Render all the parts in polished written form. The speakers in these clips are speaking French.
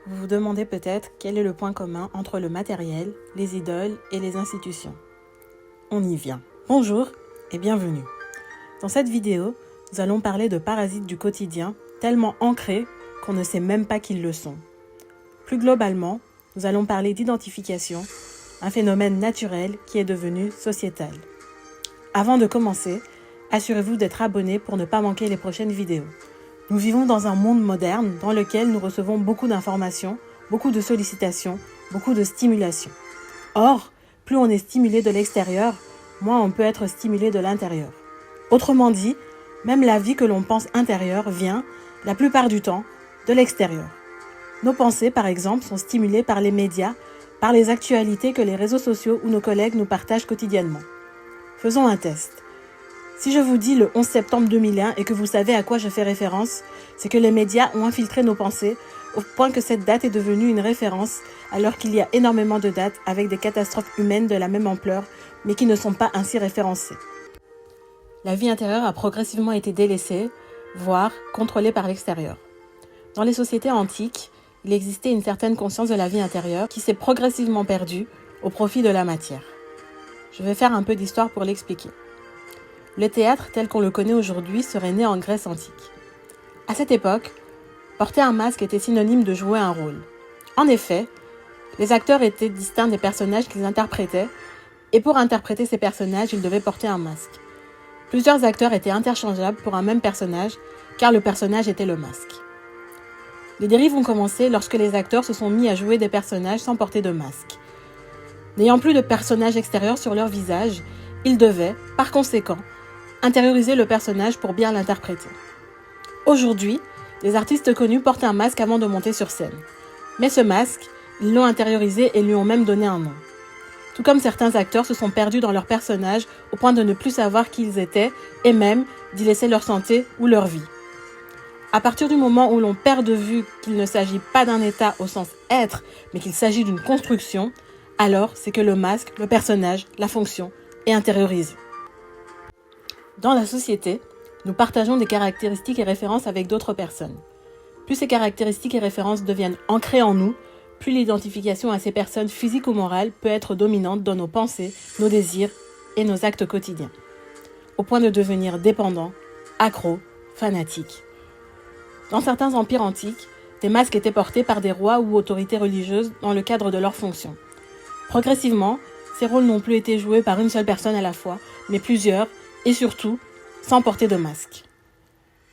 Vous vous demandez peut-être quel est le point commun entre le matériel, les idoles et les institutions. On y vient. Bonjour et bienvenue. Dans cette vidéo, nous allons parler de parasites du quotidien tellement ancrés qu'on ne sait même pas qu'ils le sont. Plus globalement, nous allons parler d'identification, un phénomène naturel qui est devenu sociétal. Avant de commencer, assurez-vous d'être abonné pour ne pas manquer les prochaines vidéos. Nous vivons dans un monde moderne dans lequel nous recevons beaucoup d'informations, beaucoup de sollicitations, beaucoup de stimulation. Or, plus on est stimulé de l'extérieur, moins on peut être stimulé de l'intérieur. Autrement dit, même la vie que l'on pense intérieure vient, la plupart du temps, de l'extérieur. Nos pensées, par exemple, sont stimulées par les médias, par les actualités que les réseaux sociaux ou nos collègues nous partagent quotidiennement. Faisons un test. Si je vous dis le 11 septembre 2001 et que vous savez à quoi je fais référence, c'est que les médias ont infiltré nos pensées au point que cette date est devenue une référence alors qu'il y a énormément de dates avec des catastrophes humaines de la même ampleur mais qui ne sont pas ainsi référencées. La vie intérieure a progressivement été délaissée, voire contrôlée par l'extérieur. Dans les sociétés antiques, il existait une certaine conscience de la vie intérieure qui s'est progressivement perdue au profit de la matière. Je vais faire un peu d'histoire pour l'expliquer. Le théâtre tel qu'on le connaît aujourd'hui serait né en Grèce antique. À cette époque, porter un masque était synonyme de jouer un rôle. En effet, les acteurs étaient distincts des personnages qu'ils interprétaient, et pour interpréter ces personnages, ils devaient porter un masque. Plusieurs acteurs étaient interchangeables pour un même personnage, car le personnage était le masque. Les dérives ont commencé lorsque les acteurs se sont mis à jouer des personnages sans porter de masque. N'ayant plus de personnages extérieurs sur leur visage, ils devaient, par conséquent, intérioriser le personnage pour bien l'interpréter. Aujourd'hui, les artistes connus portent un masque avant de monter sur scène. Mais ce masque, ils l'ont intériorisé et lui ont même donné un nom. Tout comme certains acteurs se sont perdus dans leur personnage au point de ne plus savoir qui ils étaient et même d'y laisser leur santé ou leur vie. À partir du moment où l'on perd de vue qu'il ne s'agit pas d'un état au sens être, mais qu'il s'agit d'une construction, alors c'est que le masque, le personnage, la fonction est intériorisé. Dans la société, nous partageons des caractéristiques et références avec d'autres personnes. Plus ces caractéristiques et références deviennent ancrées en nous, plus l'identification à ces personnes physiques ou morales peut être dominante dans nos pensées, nos désirs et nos actes quotidiens, au point de devenir dépendants, accros, fanatiques. Dans certains empires antiques, des masques étaient portés par des rois ou autorités religieuses dans le cadre de leurs fonctions. Progressivement, ces rôles n'ont plus été joués par une seule personne à la fois, mais plusieurs, et surtout, sans porter de masque.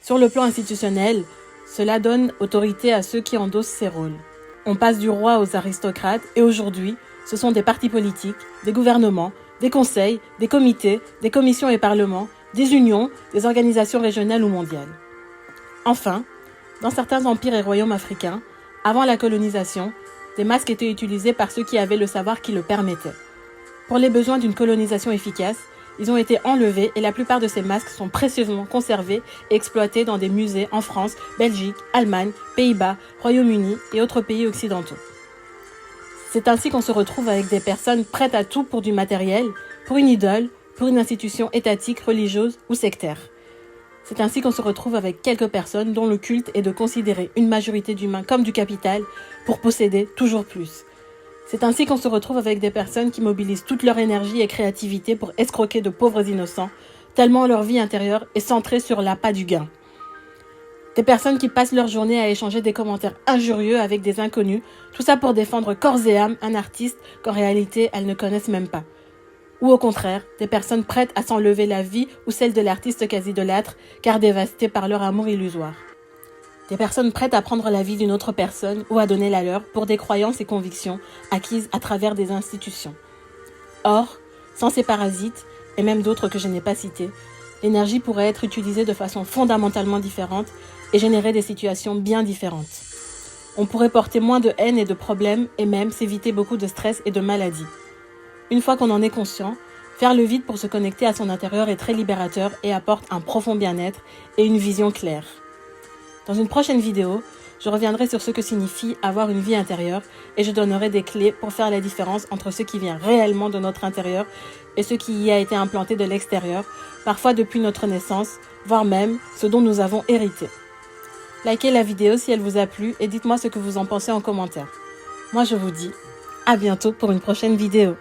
Sur le plan institutionnel, cela donne autorité à ceux qui endossent ces rôles. On passe du roi aux aristocrates et aujourd'hui, ce sont des partis politiques, des gouvernements, des conseils, des comités, des commissions et parlements, des unions, des organisations régionales ou mondiales. Enfin, dans certains empires et royaumes africains, avant la colonisation, des masques étaient utilisés par ceux qui avaient le savoir qui le permettait. Pour les besoins d'une colonisation efficace, ils ont été enlevés et la plupart de ces masques sont précieusement conservés et exploités dans des musées en France, Belgique, Allemagne, Pays-Bas, Royaume-Uni et autres pays occidentaux. C'est ainsi qu'on se retrouve avec des personnes prêtes à tout pour du matériel, pour une idole, pour une institution étatique, religieuse ou sectaire. C'est ainsi qu'on se retrouve avec quelques personnes dont le culte est de considérer une majorité d'humains comme du capital pour posséder toujours plus. C'est ainsi qu'on se retrouve avec des personnes qui mobilisent toute leur énergie et créativité pour escroquer de pauvres innocents, tellement leur vie intérieure est centrée sur l'appât du gain. Des personnes qui passent leur journée à échanger des commentaires injurieux avec des inconnus, tout ça pour défendre corps et âme un artiste qu'en réalité elles ne connaissent même pas. Ou au contraire, des personnes prêtes à s'enlever la vie ou celle de l'artiste quasi idolâtre, car dévastées par leur amour illusoire. Des personnes prêtes à prendre la vie d'une autre personne ou à donner la leur pour des croyances et convictions acquises à travers des institutions. Or, sans ces parasites, et même d'autres que je n'ai pas cités, l'énergie pourrait être utilisée de façon fondamentalement différente et générer des situations bien différentes. On pourrait porter moins de haine et de problèmes et même s'éviter beaucoup de stress et de maladies. Une fois qu'on en est conscient, faire le vide pour se connecter à son intérieur est très libérateur et apporte un profond bien-être et une vision claire. Dans une prochaine vidéo, je reviendrai sur ce que signifie avoir une vie intérieure et je donnerai des clés pour faire la différence entre ce qui vient réellement de notre intérieur et ce qui y a été implanté de l'extérieur, parfois depuis notre naissance, voire même ce dont nous avons hérité. Likez la vidéo si elle vous a plu et dites-moi ce que vous en pensez en commentaire. Moi, je vous dis à bientôt pour une prochaine vidéo.